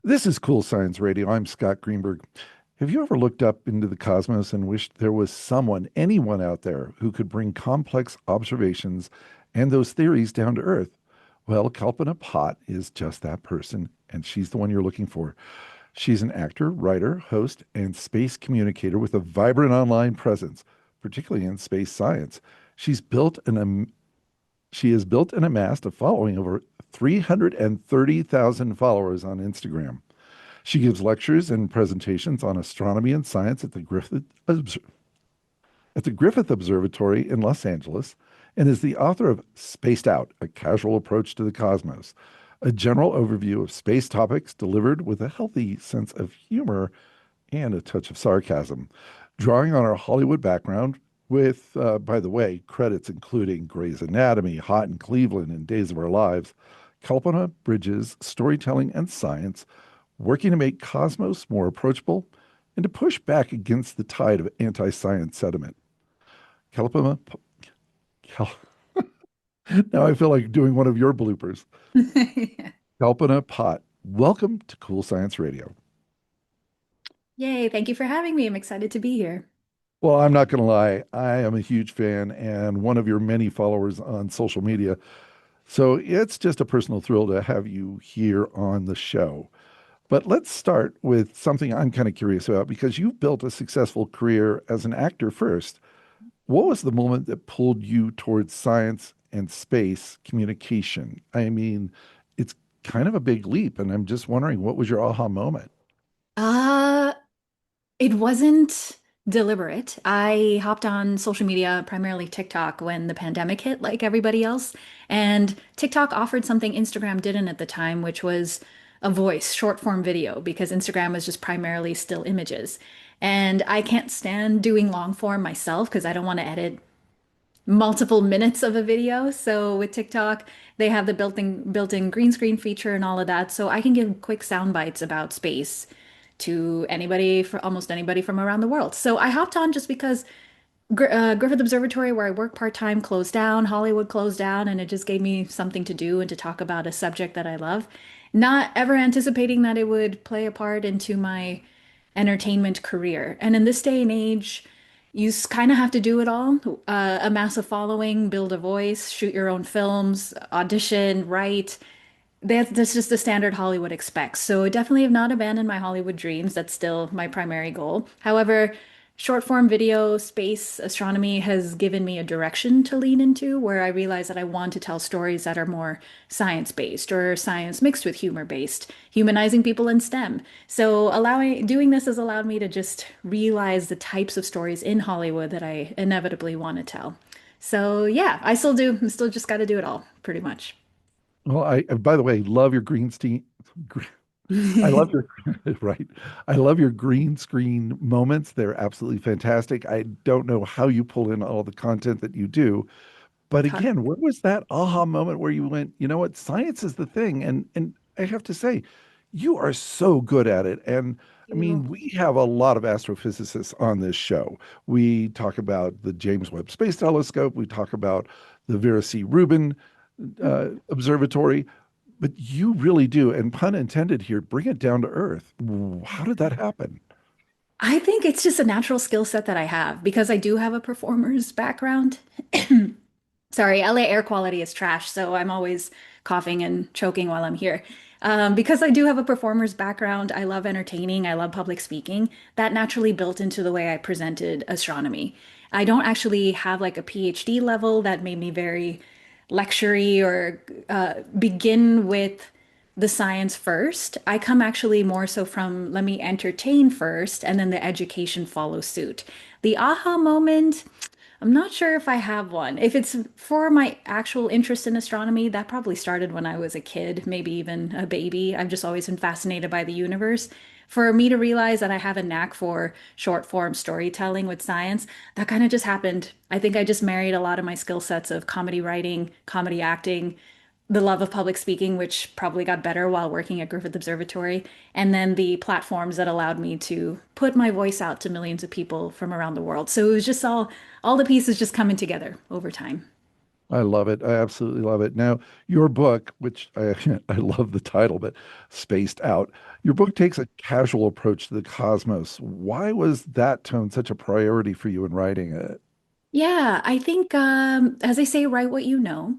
This is Cool Science Radio. I'm Scott Greenberg. Have you ever looked up into the cosmos and wished there was someone, anyone out there, who could bring complex observations and those theories down to Earth? Well, Kalpana Pot is just that person, and she's the one you're looking for. She's an actor, writer, host, and space communicator with a vibrant online presence, particularly in space science. She's built she has built and amassed a following of over 330,000 followers on Instagram. She gives lectures and presentations on astronomy and science at the Griffith Observatory in Los Angeles and is the author of Spaced Out, A Casual Approach to the Cosmos, a general overview of space topics delivered with a healthy sense of humor and a touch of sarcasm. Drawing on her Hollywood background, with, by the way, credits including Grey's Anatomy, Hot in Cleveland, and Days of Our Lives, Kalpana bridges storytelling and science, working to make Cosmos more approachable and to push back against the tide of anti-science sentiment. Kalpana, Cal, now I feel like doing one of your bloopers. Kalpana Pot, welcome to Cool Science Radio. Yay, thank you for having me. I'm excited to be here. Well, I'm not going to lie, I am a huge fan and one of your many followers on social media. So it's just a personal thrill to have you here on the show. But let's start with something I'm kind of curious about because you've built a successful career as an actor first. What was the moment that pulled you towards science and space communication? I mean, it's kind of a big leap, and I'm just wondering what was your aha moment? Uh, it wasn't deliberate. I hopped on social media, primarily TikTok, when the pandemic hit, like everybody else. And TikTok offered something Instagram didn't at the time, which was a voice, short form video, because Instagram was just primarily still images. And I can't stand doing long form myself because I don't want to edit multiple minutes of a video. So with TikTok, they have the built-in green screen feature and all of that. So I can give quick sound bites about space to anybody, for almost anybody from around the world. So I hopped on just because Griffith Observatory, where I work part-time, closed down, Hollywood closed down, and it just gave me something to do and to talk about a subject that I love. Not ever anticipating that it would play a part into my entertainment career. And in this day and age, you kind of have to do it all. Amass a following, build a voice, shoot your own films, audition, write. That's just the standard Hollywood expects. So I definitely have not abandoned my Hollywood dreams. That's still my primary goal. However, short form video, space, astronomy has given me a direction to lean into where I realize that I want to tell stories that are more science based or science mixed with humor based, humanizing people in STEM. So doing this has allowed me to just realize the types of stories in Hollywood that I inevitably want to tell. So yeah, I still do. I still just got to do it all, pretty much. Well, by the way, love your I love your, right. I love your green screen moments. They're absolutely fantastic. I don't know how you pull in all the content that you do, but again, what was that aha moment where you went, you know what, science is the thing? And I have to say, you are so good at it. And I mean, You. we have a lot of astrophysicists on this show. We talk about the James Webb Space Telescope. We talk about the Vera C. Rubin Observatory. But you really do, and pun intended here, bring it down to earth. How did that happen? I think it's just a natural skill set that I have because I do have a performer's background. Sorry, LA air quality is trash, so I'm always coughing and choking while I'm here. Because I do have a performer's background, I love entertaining, I love public speaking. That naturally built into the way I presented astronomy. I don't actually have like a PhD level that made me very lectury or begin with the science first. I come actually more so from let me entertain first, and then the education follows suit. The aha moment. I'm not sure if I have one. If it's for my actual interest in astronomy, that probably started when I was a kid, maybe even a baby. I've just always been fascinated by the universe. For me to realize that I have a knack for short form storytelling with science, that kind of just happened. I think I just married a lot of my skill sets of comedy writing, comedy acting, the love of public speaking, which probably got better while working at Griffith Observatory, and then the platforms that allowed me to put my voice out to millions of people from around the world. So it was just all the pieces just coming together over time. I love it. I absolutely love it. Now, your book, which I I love the title, but Spaced Out, your book takes a casual approach to the cosmos. Why was that tone such a priority for you in writing it? Yeah, I think, as they say, write what you know.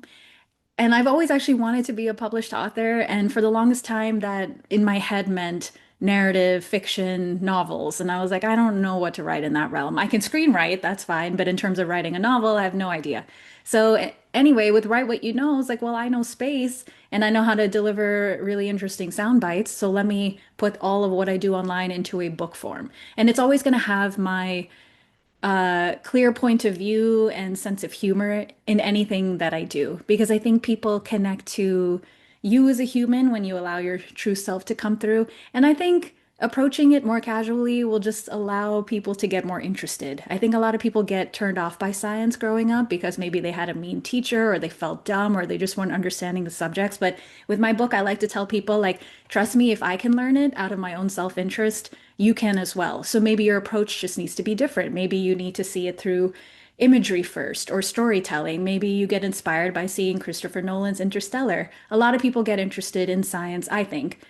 And I've always actually wanted to be a published author. And for the longest time, that in my head meant narrative, fiction, novels. And I was like, I don't know what to write in that realm. I can screenwrite, that's fine. But in terms of writing a novel, I have no idea. So, anyway, with Write What You Know, it's like, well, I know space and I know how to deliver really interesting sound bites. So let me put all of what I do online into a book form. And it's always going to have my clear point of view and sense of humor in anything that I do because I think people connect to you as a human when you allow your true self to come through. And I think approaching it more casually will just allow people to get more interested. I think a lot of people get turned off by science growing up because maybe they had a mean teacher or they felt dumb or they just weren't understanding the subjects. But with my book, I like to tell people, like, trust me, if I can learn it out of my own self-interest, you can as well. So maybe your approach just needs to be different. Maybe you need to see it through imagery first or storytelling. Maybe you get inspired by seeing Christopher Nolan's Interstellar. A lot of people get interested in science, I think,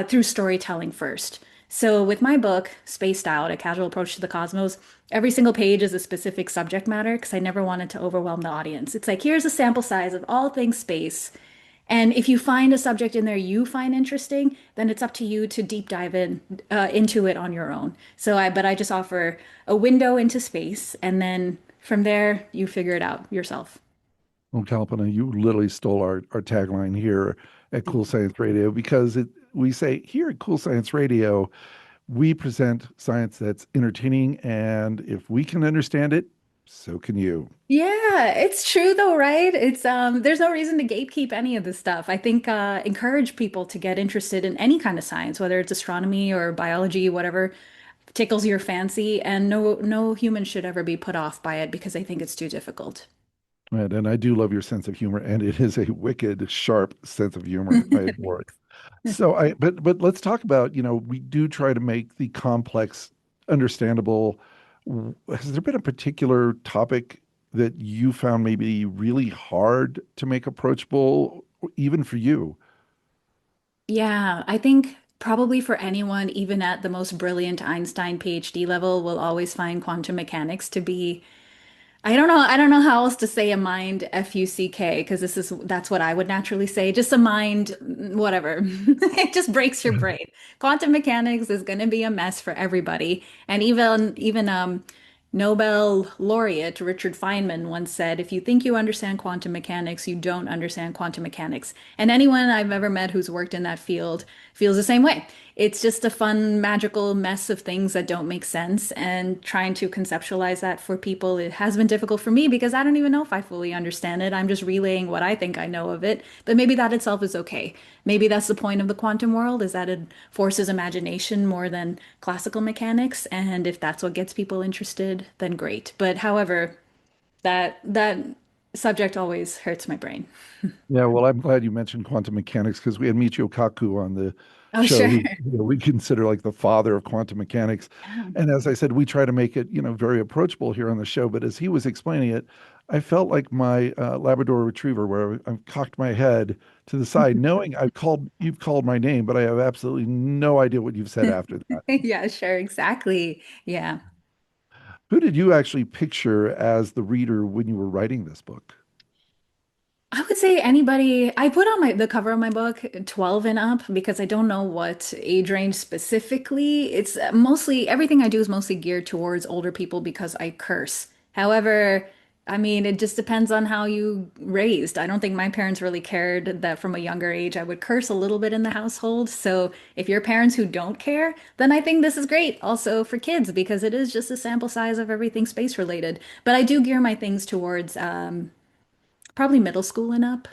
through storytelling first. So with my book, Spaced Out, A Casual Approach to the Cosmos, every single page is a specific subject matter because I never wanted to overwhelm the audience. It's like, here's a sample size of all things space. And if you find a subject in there you find interesting, then it's up to you to deep dive into it on your own. But I just offer a window into space, and then from there you figure it out yourself. Well, Kalpana, you literally stole our tagline here at Cool Science Radio because we say here at Cool Science Radio, we present science that's entertaining, and if we can understand it, so can you. Yeah, it's true though, right? It's there's no reason to gatekeep any of this stuff. I think encourage people to get interested in any kind of science, whether it's astronomy or biology, whatever tickles your fancy, and no human should ever be put off by it because they think it's too difficult. And I do love your sense of humor, and it is a wicked, sharp sense of humor. I adore it. But let's talk about, we do try to make the complex understandable. Has there been a particular topic that you found maybe really hard to make approachable, even for you? Yeah, I think probably for anyone, even at the most brilliant Einstein PhD level, will always find quantum mechanics to be I don't know how else to say a mind Fuck because that's what I would naturally say. Just a mind, whatever. It just breaks your brain. Quantum mechanics is going to be a mess for everybody. And even Nobel laureate Richard Feynman once said, if you think you understand quantum mechanics, you don't understand quantum mechanics. And anyone I've ever met who's worked in that field feels the same way. It's just a fun, magical mess of things that don't make sense. And trying to conceptualize that for people, it has been difficult for me because I don't even know if I fully understand it. I'm just relaying what I think I know of it. But maybe that itself is okay. Maybe that's the point of the quantum world, is that it forces imagination more than classical mechanics. And if that's what gets people interested, then great. But however, that subject always hurts my brain. Yeah, well, I'm glad you mentioned quantum mechanics because we had Michio Kaku on the Oh, show, sure. who we consider like the father of quantum mechanics. Yeah. And as I said, we try to make it, very approachable here on the show. But as he was explaining it, I felt like my Labrador Retriever, where I cocked my head to the side, knowing you've called my name, but I have absolutely no idea what you've said after that. Yeah, sure, exactly. Yeah. Who did you actually picture as the reader when you were writing this book? I would say anybody. I put on the cover of my book 12 and up because I don't know what age range specifically. It's mostly everything I do is mostly geared towards older people because I curse. However, I mean, it just depends on how you raised. I don't think my parents really cared that from a younger age I would curse a little bit in the household. So if you're parents who don't care, then I think this is great also for kids because it is just a sample size of everything space related. But I do gear my things towards probably middle school and up,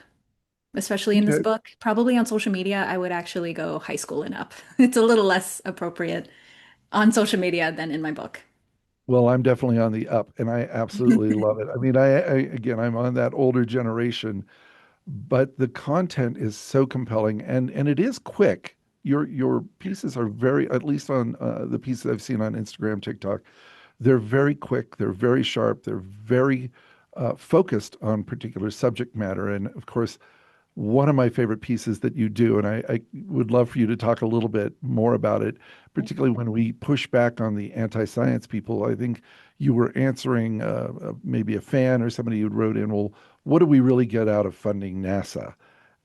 especially in this Okay. book. Probably on social media, I would actually go high school and up. It's a little less appropriate on social media than in my book. Well, I'm definitely on the up, and I absolutely love it. I mean, again, I'm on that older generation, but the content is so compelling, and it is quick. Your pieces are very, at least on the pieces I've seen on Instagram, TikTok, they're very quick, they're very sharp, they're very focused on particular subject matter. And of course, one of my favorite pieces that you do, and I would love for you to talk a little bit more about it, particularly when we push back on the anti-science people. I think you were answering maybe a fan or somebody who wrote in, well, what do we really get out of funding NASA?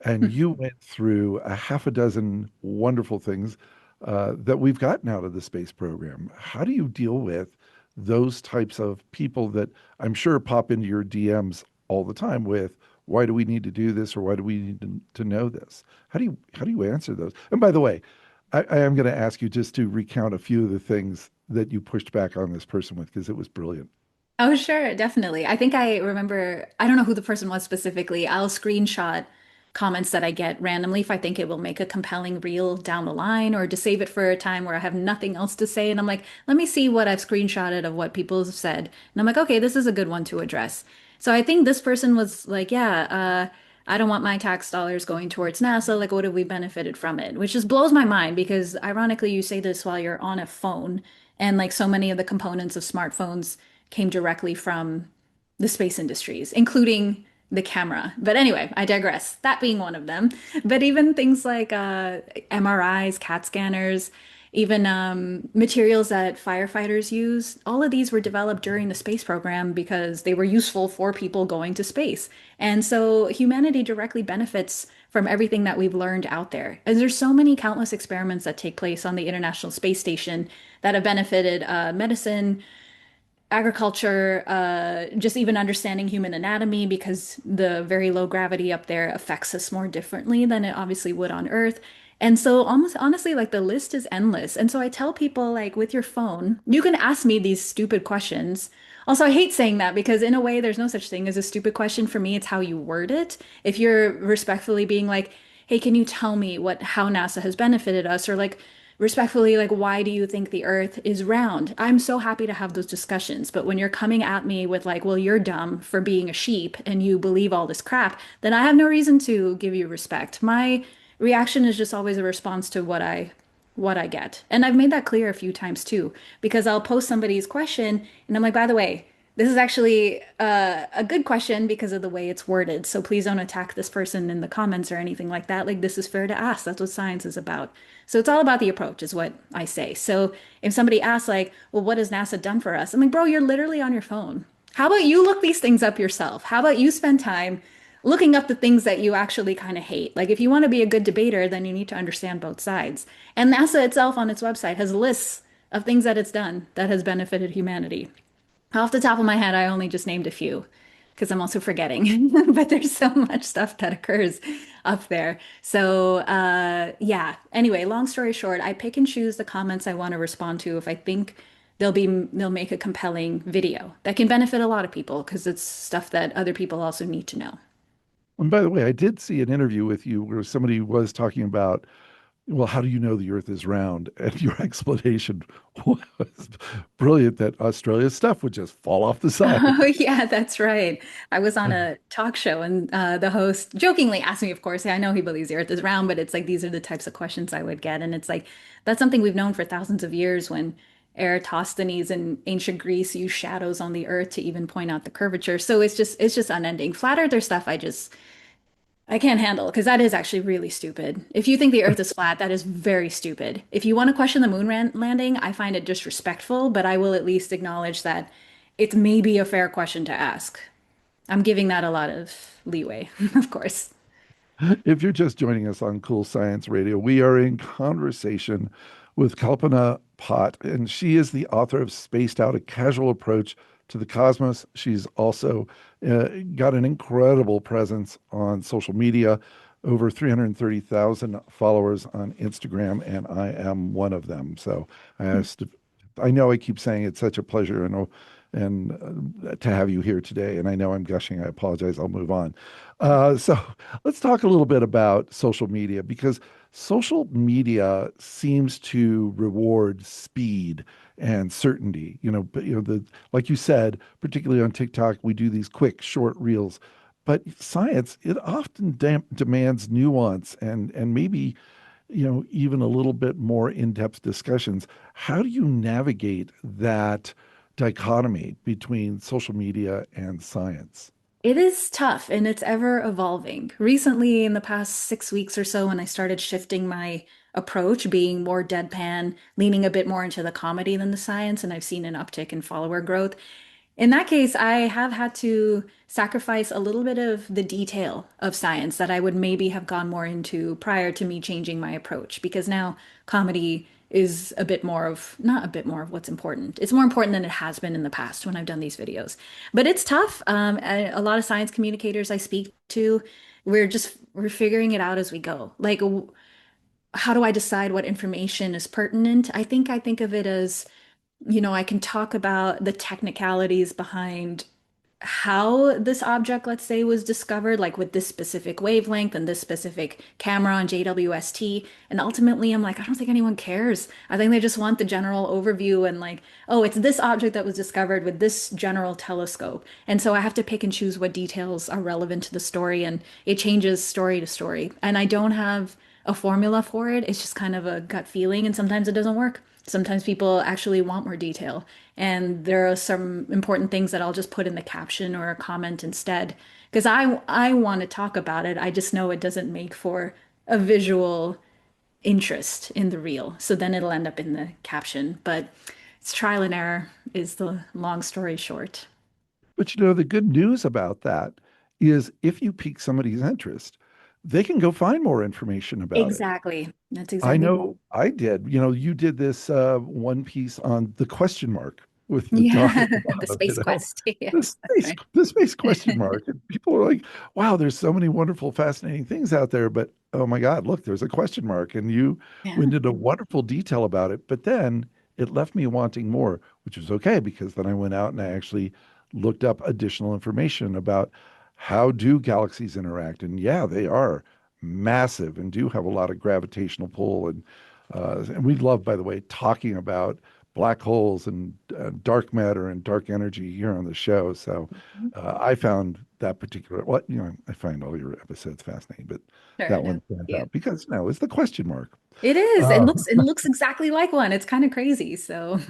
And you went through a half a dozen wonderful things that we've gotten out of the space program. How do you deal with those types of people that I'm sure pop into your DMs all the time with, why do we need to do this or why do we need to know this? How do you answer those? And by the way, I am going to ask you just to recount a few of the things that you pushed back on this person with because it was brilliant. Oh, sure, definitely. I think I remember, I don't know who the person was specifically. I'll screenshot comments that I get randomly if I think it will make a compelling reel down the line or to save it for a time where I have nothing else to say. And I'm like, let me see what I've screenshotted of what people have said. And I'm like, okay, this is a good one to address. So I think this person was like, yeah, I don't want my tax dollars going towards NASA. Like, what have we benefited from it? Which just blows my mind because ironically, you say this while you're on a phone. And like so many of the components of smartphones came directly from the space industries, including the camera. But anyway, I digress. That being one of them. But even things like MRIs, CAT scanners, even materials that firefighters use, all of these were developed during the space program because they were useful for people going to space. And so humanity directly benefits from everything that we've learned out there. And there's so many countless experiments that take place on the International Space Station that have benefited medicine, agriculture, just even understanding human anatomy because the very low gravity up there affects us more differently than it obviously would on Earth. And so almost honestly, like the list is endless. And so I tell people like with your phone, you can ask me these stupid questions. Also, I hate saying that because in a way, there's no such thing as a stupid question. For me, it's how you word it. If you're respectfully being like, hey, can you tell me what how NASA has benefited us? Or like respectfully, like, why do you think the earth is round? I'm so happy to have those discussions. But when you're coming at me with, like, well, you're dumb for being a sheep and you believe all this crap, then I have no reason to give you respect. My reaction is just always a response to what I get. And I've made that clear a few times too, because I'll post somebody's question and I'm like, by the way, this is actually a good question because of the way it's worded. So please don't attack this person in the comments or anything like that. Like, this is fair to ask. That's what science is about. So it's all about the approach, is what I say. So if somebody asks, like, well, what has NASA done for us? I'm like, bro, you're literally on your phone. How about you look these things up yourself? How about you spend time looking up the things that you actually kind of hate? Like, if you want to be a good debater, then you need to understand both sides. And NASA itself on its website has lists of things that it's done that has benefited humanity. Off the top of my head, I only just named a few because I'm also forgetting. But there's so much stuff that occurs up there. So, yeah. Anyway, long story short, I pick and choose the comments I want to respond to if I think they'll make a compelling video that can benefit a lot of people because it's stuff that other people also need to know. And by the way, I did see an interview with you where somebody was talking about, well, how do you know the Earth is round? And your explanation was brilliant that Australia's stuff would just fall off the side. Oh, yeah, that's right. I was on a talk show and the host jokingly asked me, of course, I know he believes the earth is round, but it's like these are the types of questions I would get. And it's like that's something we've known for thousands of years when Eratosthenes in ancient Greece used shadows on the earth to even point out the curvature. So it's just unending. Flat earther stuff I can't handle because that is actually really stupid. If you think the earth is flat, that is very stupid. If you want to question the moon landing, I find it disrespectful, but I will at least acknowledge that it's maybe a fair question to ask. I'm giving that a lot of leeway, of course. If you're just joining us on Cool Science Radio, we are in conversation with Kalpana Pot, and she is the author of Spaced Out, A Casual Approach to the Cosmos. She's also got an incredible presence on social media, over 330,000 followers on Instagram, and I am one of them. So I asked, I know I keep saying it's such a pleasure and to have you here today. And I know I'm gushing. I apologize. I'll move on. So let's talk a little bit about social media because social media seems to reward speed and certainty. But the like you said, particularly on TikTok, we do these quick, short reels. But science, it often demands nuance and maybe even a little bit more in-depth discussions. How do you navigate that dichotomy between social media and science. It is tough and it's ever evolving. Recently, in the past 6 weeks or so, when I started shifting my approach, being more deadpan, leaning a bit more into the comedy than the science, and I've seen an uptick in follower growth. In that case, I have had to sacrifice a little bit of the detail of science that I would maybe have gone more into prior to me changing my approach, because now comedy is a bit more of, not a bit more of what's important. It's more important than it has been in the past when I've done these videos. But it's tough. A lot of science communicators I speak to, we're figuring it out as we go. Like, how do I decide what information is pertinent? I think of it as, I can talk about the technicalities behind how this object, let's say, was discovered, like with this specific wavelength and this specific camera on JWST. And ultimately, I'm like, I don't think anyone cares. I think they just want the general overview and like, oh, it's this object that was discovered with this general telescope. And so I have to pick and choose what details are relevant to the story, and it changes story to story. And I don't have a formula for it. It's just kind of a gut feeling, and sometimes it doesn't work. Sometimes people actually want more detail. And there are some important things that I'll just put in the caption or a comment instead. Because I want to talk about it. I just know it doesn't make for a visual interest in the reel. So then it'll end up in the caption. But it's trial and error is the long story short. But the good news about that is if you pique somebody's interest, they can go find more information about it. Exactly. That's I exactly. know I did. You did this one piece on the question mark with the dot Yeah, at the the bottom, space quest. the Yes, that's space, right. the space question mark. And people are like, wow, there's so many wonderful, fascinating things out there. But oh my God, look, there's a question mark. And you went Yeah. into wonderful detail about it. But then it left me wanting more, which was okay because then I went out and I actually looked up additional information about how do galaxies interact. And yeah, they are massive and do have a lot of gravitational pull. And we love, by the way, talking about black holes and dark matter and dark energy here on the show. So I found that particular, well, I find all your episodes fascinating, but Sure, that no, one thank stands you. out because no, it's the question mark. It is. It Uh, looks exactly like one. It's kind of crazy. So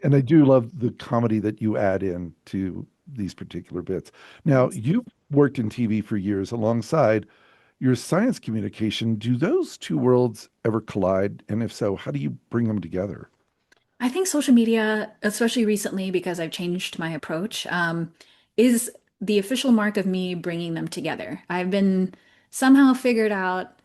and I do love the comedy that you add in to these particular bits. Now, thanks. you've worked in TV for years alongside your science communication. Do those two worlds ever collide? And if so, how do you bring them together? I think social media, especially recently, because I've changed my approach, is the official mark of me bringing them together. I've been somehow figured out,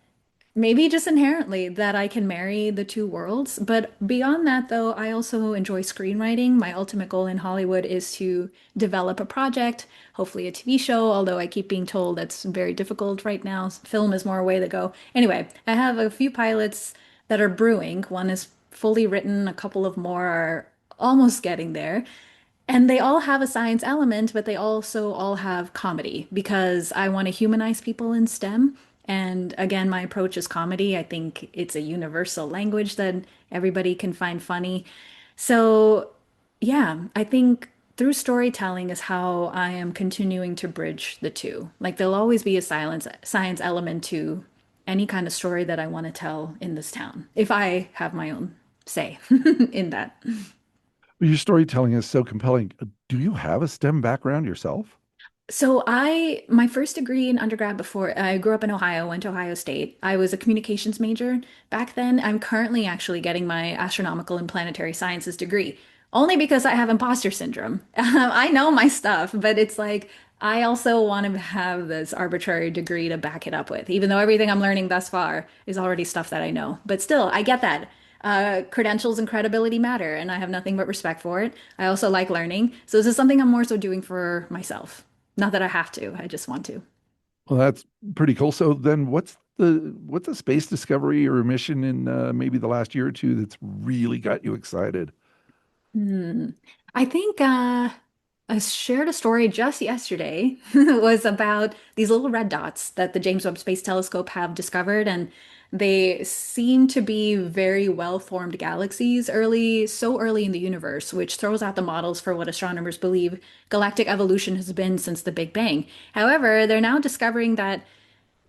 maybe just inherently, that I can marry the two worlds. But beyond that, though, I also enjoy screenwriting. My ultimate goal in Hollywood is to develop a project, hopefully a TV show, although I keep being told that's very difficult right now. Film is more a way to go. Anyway, I have a few pilots that are brewing. One is fully written, a couple of more are almost getting there. And they all have a science element, but they also all have comedy because I want to humanize people in STEM. And again, my approach is comedy. I think it's a universal language that everybody can find funny. So, yeah, I think through storytelling is how I am continuing to bridge the two. Like there'll always be a science element to any kind of story that I want to tell in this town, if I have my own say in that. Well, your storytelling is so compelling. Do you have a STEM background yourself? So my first degree in undergrad before I grew up in Ohio, went to Ohio State. I was a communications major back then. I'm currently actually getting my astronomical and planetary sciences degree, only because I have imposter syndrome. I know my stuff, but it's like I also want to have this arbitrary degree to back it up with, even though everything I'm learning thus far is already stuff that I know. But still, I get that. Credentials and credibility matter, and I have nothing but respect for it. I also like learning. So this is something I'm more so doing for myself. Not that I have to, I just want to. Well, that's pretty cool. So then what's the space discovery or mission in maybe the last year or two that's really got you excited? Hmm. I think I shared a story just yesterday was about these little red dots that the James Webb Space Telescope have discovered, and they seem to be very well-formed galaxies so early in the universe, which throws out the models for what astronomers believe galactic evolution has been since the Big Bang. However, they're now discovering that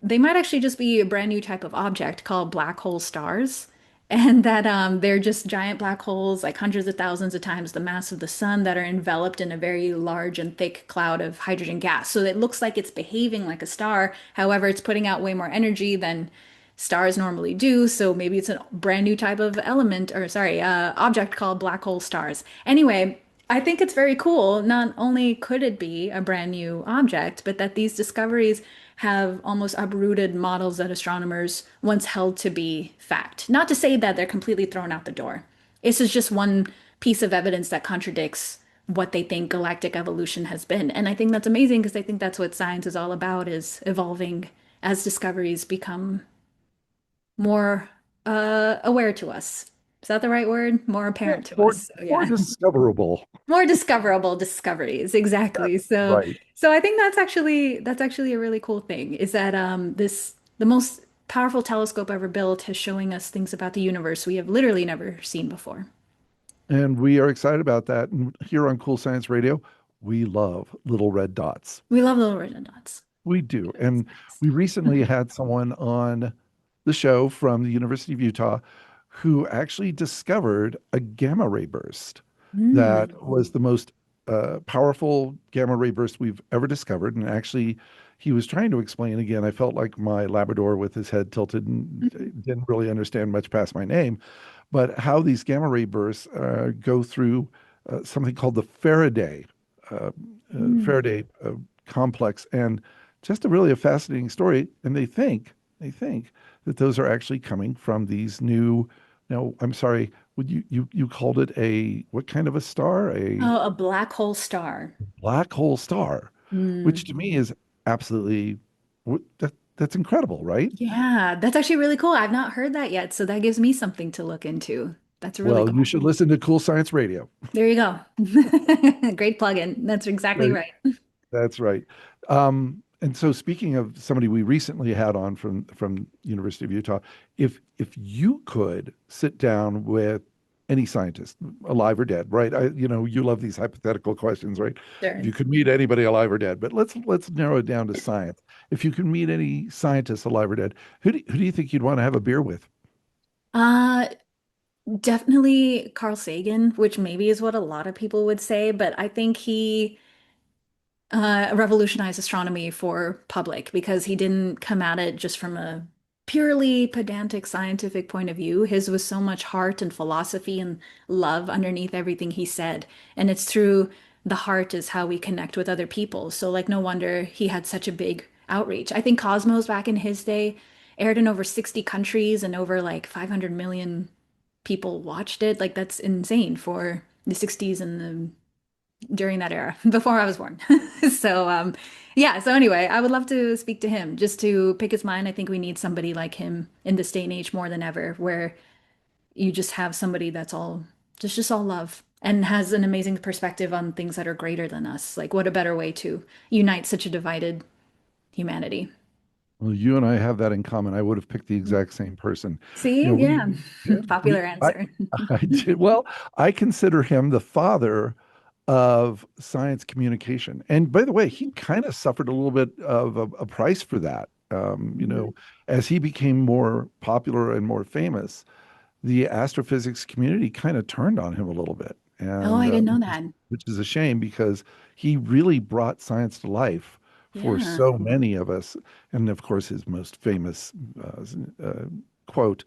they might actually just be a brand new type of object called black hole stars. and that they're just giant black holes, like hundreds of thousands of times the mass of the sun, that are enveloped in a very large and thick cloud of hydrogen gas. So it looks like it's behaving like a star. However, it's putting out way more energy than stars normally do. So maybe it's a brand new type of element, or sorry, object called black hole stars. Anyway, I think it's very cool. Not only could it be a brand new object, but that these discoveries have almost uprooted models that astronomers once held to be fact. Not to say that they're completely thrown out the door. This is just one piece of evidence that contradicts what they think galactic evolution has been. And I think that's amazing because I think that's what science is all about, is evolving as discoveries become more aware to us. Is that the right word? More Yeah, apparent to more us. So more yeah. discoverable. More discoverable discoveries, exactly. So, Right. so I think that's actually a really cool thing, is that the most powerful telescope ever built is showing us things about the universe we have literally never seen before. And we are excited about that. And here on Cool Science Radio, we love little red dots. We love little red dots. We do. And we recently had someone on the show from the University of Utah who actually discovered a gamma ray burst that Mm. was the most powerful gamma ray burst we've ever discovered. And actually, he was trying to explain again. I felt like my Labrador with his head tilted and didn't really understand much past my name, but how these gamma ray bursts go through something called the uh, Mm. Faraday complex, and just a really a fascinating story. And they think that those are actually coming from these new. No, I'm sorry. Would you called it a what kind of a star? A Oh, a black hole star. black hole star, which Mm. to me is absolutely that's incredible, right? Yeah, that's actually really cool. I've not heard that yet, so that gives me something to look into. That's really Well, you cool. should listen to Cool Science Radio. There you go. Great plug-in. That's exactly Right. right. That's right. And so speaking of somebody we recently had on from University of Utah, if you could sit down with any scientist, alive or dead, right? You love these hypothetical questions, right? If Sure. you could meet anybody alive or dead, but let's narrow it down to science. If you could meet any scientist alive or dead, who do you think you'd want to have a beer with? Uh, Definitely Carl Sagan, which maybe is what a lot of people would say, but I think he revolutionized astronomy for public because he didn't come at it just from a purely pedantic scientific point of view. His was so much heart and philosophy and love underneath everything he said. And it's through the heart is how we connect with other people. So, like, no wonder he had such a big outreach. I think Cosmos back in his day aired in over 60 countries and over like 500 million people watched it. Like, that's insane for the 60s and the during that era before I was born. So yeah, so anyway, I would love to speak to him just to pick his mind. I think we need somebody like him in this day and age more than ever, where you just have somebody that's all just all love and has an amazing perspective on things that are greater than us. Like what a better way to unite such a divided humanity. Well, you and I have that in common. I would have picked the exact same person. You See? know, Yeah. yeah, Popular answer. I did, well, I consider him the father of science communication. And by the way, he kind of suffered a little bit of a price for that. As he became more popular and more famous, the astrophysics community kind of turned on him a little bit, Oh, and I didn't know which is that. which is a shame because he really brought science to life for Yeah. so many of us. And of course, his most famous quote,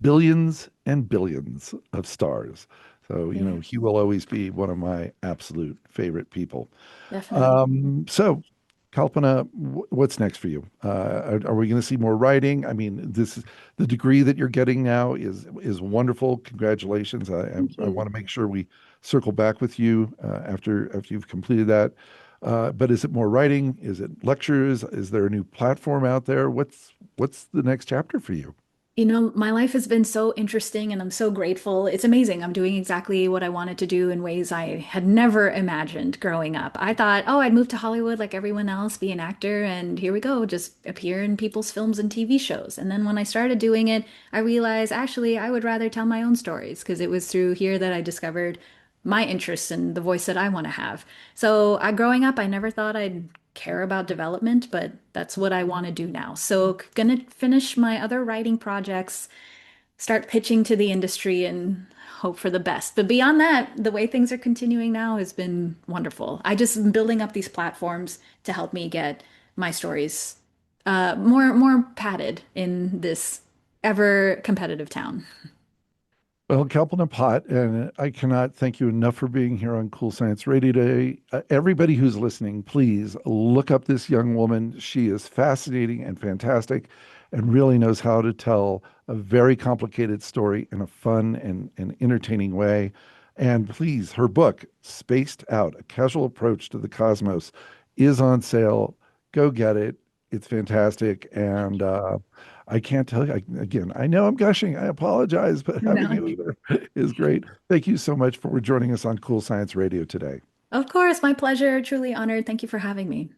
"Billions and billions of stars." So, Yeah, he will always be one of my absolute favorite people. definitely. So, Kalpana, what's next for you? Are we going to see more writing? I mean, the degree that you're getting now is wonderful. Congratulations. Thank I you. want to make sure we circle back with you after you've completed that. But is it more writing? Is it lectures? Is there a new platform out there? What's the next chapter for you? You know, my life has been so interesting and I'm so grateful. It's amazing. I'm doing exactly what I wanted to do in ways I had never imagined growing up. I thought, oh, I'd move to Hollywood like everyone else, be an actor, and here we go, just appear in people's films and TV shows. And then when I started doing it, I realized actually I would rather tell my own stories because it was through here that I discovered my interests and the voice that I want to have. So, growing up, I never thought I'd care about development, but that's what I want to do now. So, gonna finish my other writing projects start pitching to the industry and hope for the best. But beyond that, the way things are continuing now has been wonderful. I just am building up these platforms to help me get my stories more padded in this ever competitive town. Well, Kalpana Pot, and I cannot thank you enough for being here on Cool Science Radio today. Everybody who's listening, please look up this young woman. She is fascinating and fantastic and really knows how to tell a very complicated story in a fun and entertaining way. And please, her book, Spaced Out, A Casual Approach to the Cosmos, is on sale. Go get it. It's fantastic. And I can't tell you again. I know I'm gushing. I apologize, but having No. you there is great. Thank you so much for joining us on Cool Science Radio today. Of course, my pleasure. Truly honored. Thank you for having me.